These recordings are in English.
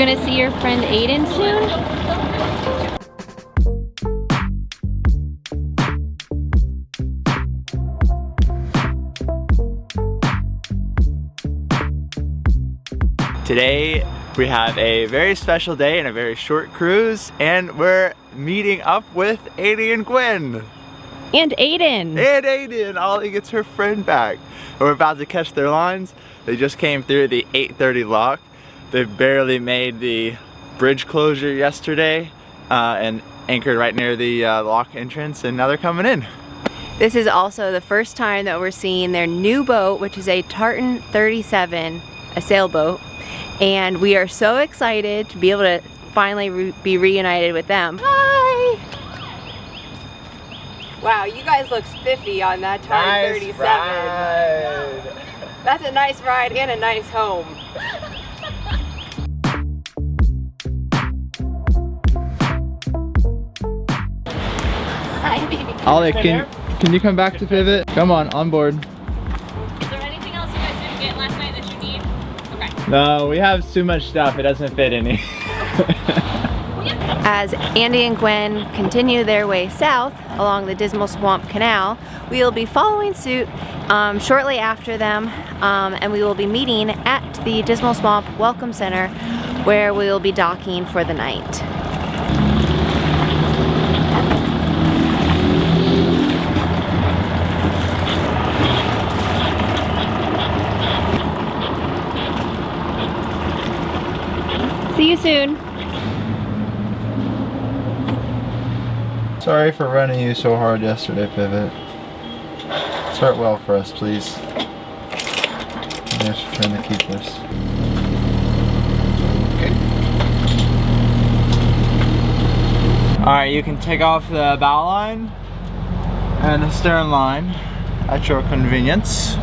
gonna see your friend Aiden soon? Today we have a very special day and a very short cruise, and we're meeting up with Aiden and Gwen. And Aiden. And Aiden. Ollie gets her friend back. We're about to catch their lines. They just came through the 8:30 lock. They barely made the bridge closure yesterday and anchored right near the lock entrance, and now they're coming in. This is also the first time that we're seeing their new boat, which is a Tartan 37, a sailboat. And we are so excited to be able to finally be reunited with them. Hi! Wow, you guys look spiffy on that Tartan 37. Ride. That's a nice ride and a nice home. Hi, baby. Ollie, can you come back to pivot? Come on board. Is there anything else you guys didn't get last night that you need? Okay. No, we have too much stuff. It doesn't fit any. As Andy and Gwen continue their way south along the Dismal Swamp Canal, we will be following suit shortly after them, and we will be meeting at the Dismal Swamp Welcome Center, where we will be docking for the night. See you soon. Sorry for running you so hard yesterday, Pivot. Start well for us, please. Yes, trying to keep this. Okay. Alright, you can take off the bow line and the stern line at your convenience.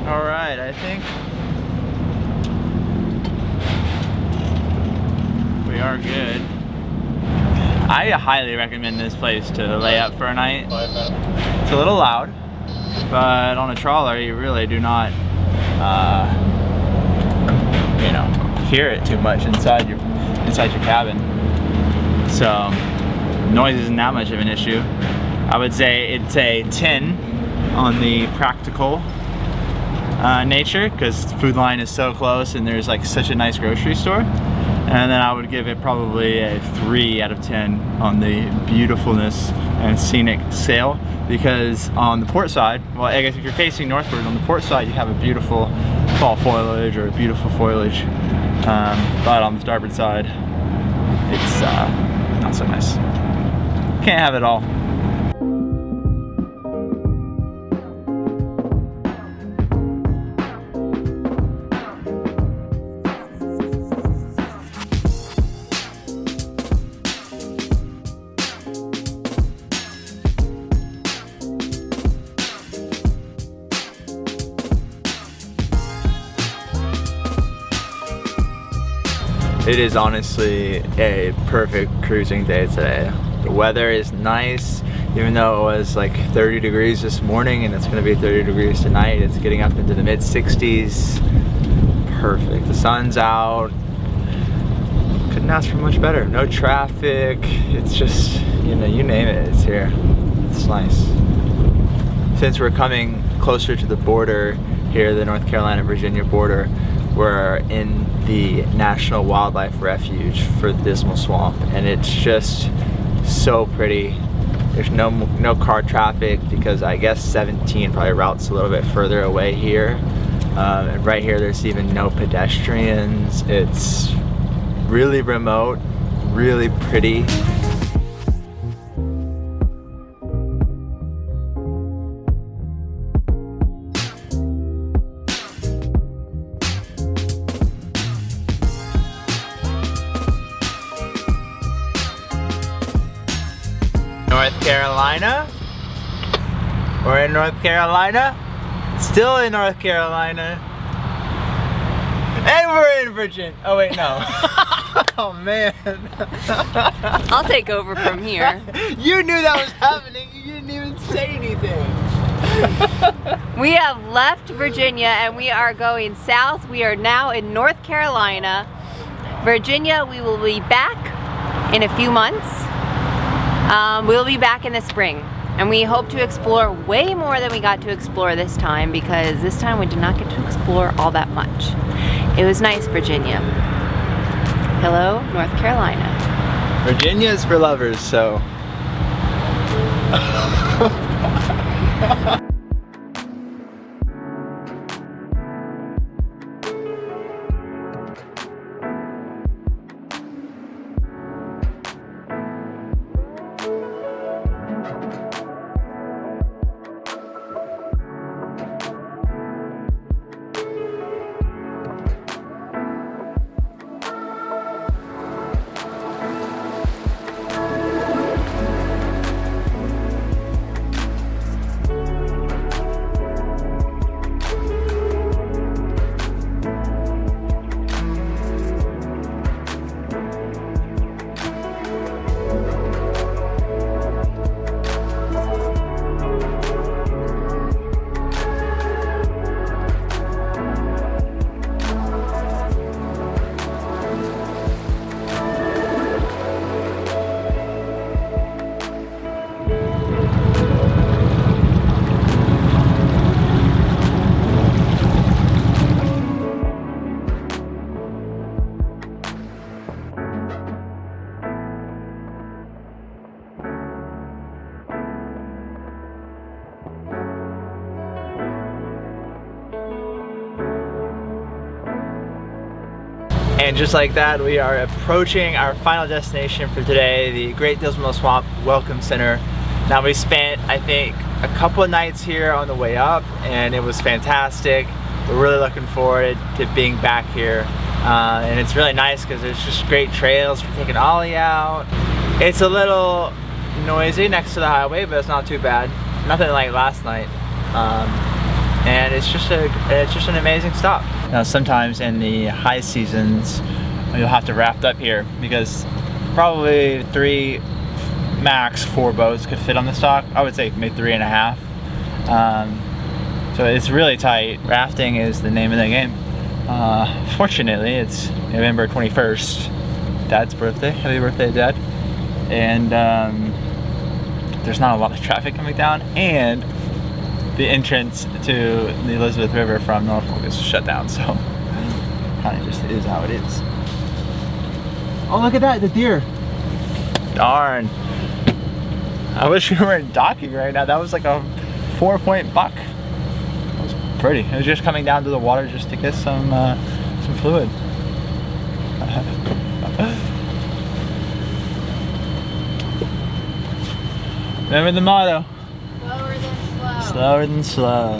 Alright, I think we are good. I highly recommend this place to lay up for a night. It's a little loud, but on a trawler you really do not you know, hear it too much inside your cabin. So noise isn't that much of an issue. I would say it's a 10 on the practical nature, because Food Line is so close and there's like such a nice grocery store. And then I would give it probably a 3 out of 10 on the beautifulness and scenic sail, because on the port side, well, I guess if you're facing northward, on the port side you have a beautiful fall foliage or a beautiful foliage, but on the starboard side it's not so nice. Can't have it all. It is honestly a perfect cruising day today. The weather is nice, even though it was like 30 degrees this morning and it's gonna be 30 degrees tonight. It's getting up into the mid 60s. Perfect, the sun's out. Couldn't ask for much better. No traffic, it's just, you know, you name it, it's here. It's nice. Since we're coming closer to the border here, the North Carolina-Virginia border, we're in the National Wildlife Refuge for the Dismal Swamp, and it's just so pretty. There's no car traffic because I guess 17 probably routes a little bit further away here. And right here there's even no pedestrians. It's really remote, really pretty. North Carolina. We're in North Carolina. Still in North Carolina. And we're in Virginia. Oh wait, no. Oh man. I'll take over from here. You knew that was happening. You didn't even say anything. We have left Virginia and we are going south. We are now in North Carolina. Virginia, we will be back in a few months. We'll be back in the spring. And we hope to explore way more than we got to explore this time, because this time we did not get to explore all that much. It was nice, Virginia. Hello, North Carolina. Virginia is for lovers, so. And just like that, we are approaching our final destination for today, the Great Dismal Swamp Welcome Center. Now we spent, I think, a couple of nights here on the way up, and it was fantastic. We're really looking forward to being back here. And it's really nice because there's just great trails for taking ollie out. It's a little noisy next to the highway, but it's not too bad. Nothing like last night. And it's just an amazing stop. Now sometimes in the high seasons you'll have to raft up here because probably 3, max 4 boats could fit on the dock. I would say maybe 3.5. So it's really tight. Rafting is the name of the game. Fortunately, it's November 21st, Dad's birthday. Happy birthday, Dad. And there's not a lot of traffic coming down, and the entrance to the Elizabeth River from Norfolk is shut down, so kind of just is how it is. Oh, look at that, the deer. Darn. I wish we were in docking right now. That was like a 4-point buck. It was pretty. It was just coming down to the water just to get some fluid. Remember the motto. Slower than slow. Slower than slow.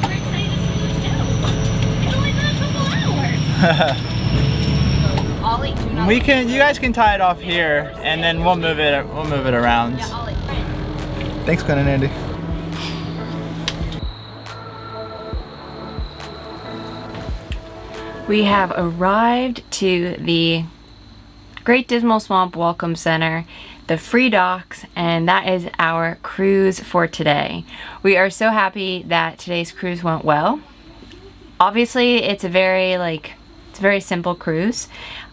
We're excited to see what's down. It's only been a couple hours. Ollie, do not. You guys can tie it off here, and then we'll move it around. Yeah, Ollie. Thanks, Glenn and Andy. We have arrived to the Great Dismal Swamp Welcome Center, the free docks, and that is our cruise for today. We are so happy that today's cruise went well. Obviously, it's a very simple cruise,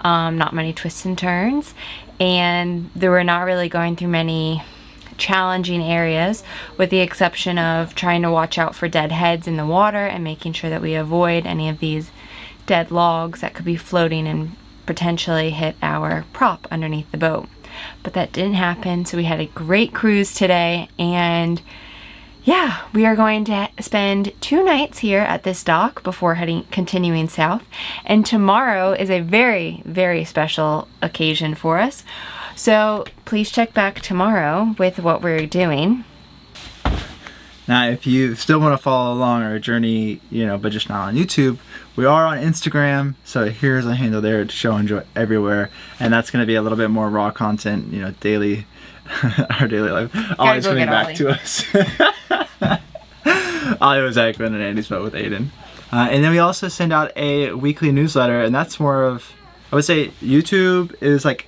not many twists and turns, and we're not really going through many challenging areas, with the exception of trying to watch out for dead heads in the water and making sure that we avoid any of these dead logs that could be floating and potentially hit our prop underneath the boat. But that didn't happen, so we had a great cruise today, and yeah, we are going to spend 2 nights here at this dock before continuing south, and tomorrow is a very, very special occasion for us. So please check back tomorrow with what we're doing. Now, if you still want to follow along our journey, you know, but just not on YouTube, we are on Instagram. So here's a handle there to show Enjoy everywhere. And that's going to be a little bit more raw content, you know, daily, our daily life. Ollie's coming back to us. Ollie was at Glenn and Andy's boat with Aiden. And then we also send out a weekly newsletter, and that's more of, I would say YouTube is like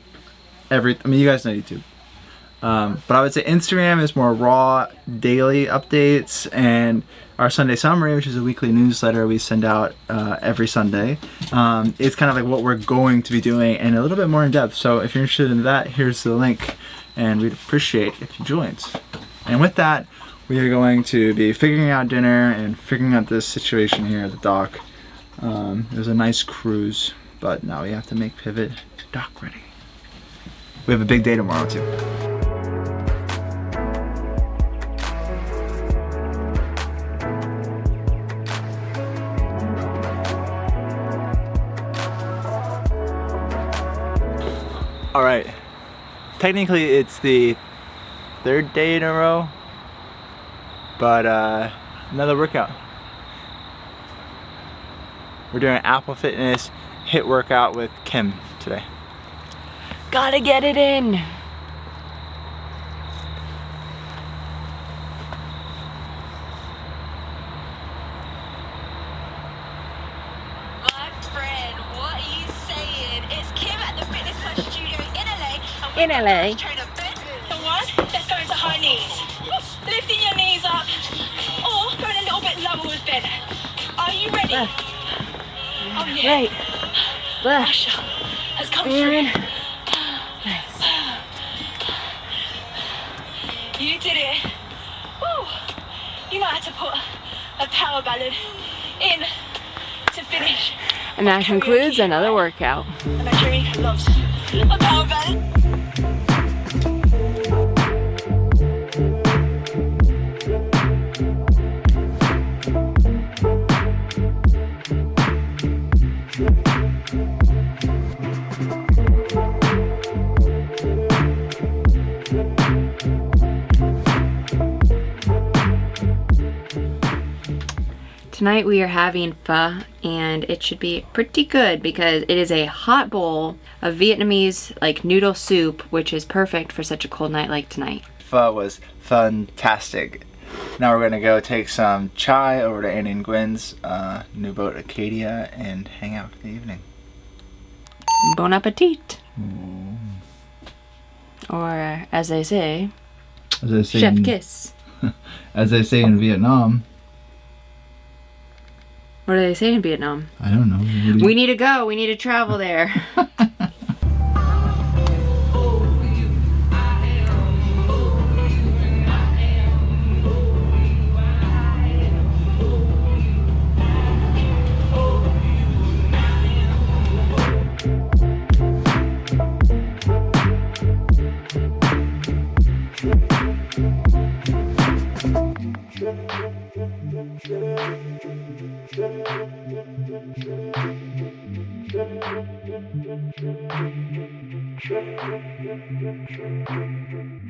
I mean, you guys know YouTube. But I would say Instagram is more raw daily updates, and our Sunday Summary, which is a weekly newsletter we send out every Sunday. It's kind of like what we're going to be doing and a little bit more in depth. So if you're interested in that, here's the link, and we'd appreciate if you joined. And with that, we are going to be figuring out dinner and figuring out this situation here at the dock. It was a nice cruise, but now we have to make Pivot dock ready. We have a big day tomorrow too. All right, technically it's the 3rd day in a row, but another workout. We're doing an Apple Fitness HIIT workout with Kim today. Gotta get it in. My friend, what are you saying? It's Kim at the Fitness Plus Studio in LA. In LA. Trainer Ben. The one, let's go into high knees. Lifting your knees up, or going a little bit lower with Ben. Are you ready? Left. Oh yeah. Right. Left. Pressure has come And through. nice. You did it. Woo. You might have to put a power ballad in to finish. And that concludes another workout. And I sure he loves a power ballad. Tonight we are having pho, and it should be pretty good because it is a hot bowl of Vietnamese like noodle soup, which is perfect for such a cold night like tonight. Pho was fantastic. Now we're gonna go take some chai over to Annie and Gwen's new boat Acadia and hang out in the evening. Bon appetit. Or as they say, As they say chef in, kiss. as they say in Vietnam. What do they say in Vietnam? I don't know. What do you- We need to go. We need to travel there. Thank you.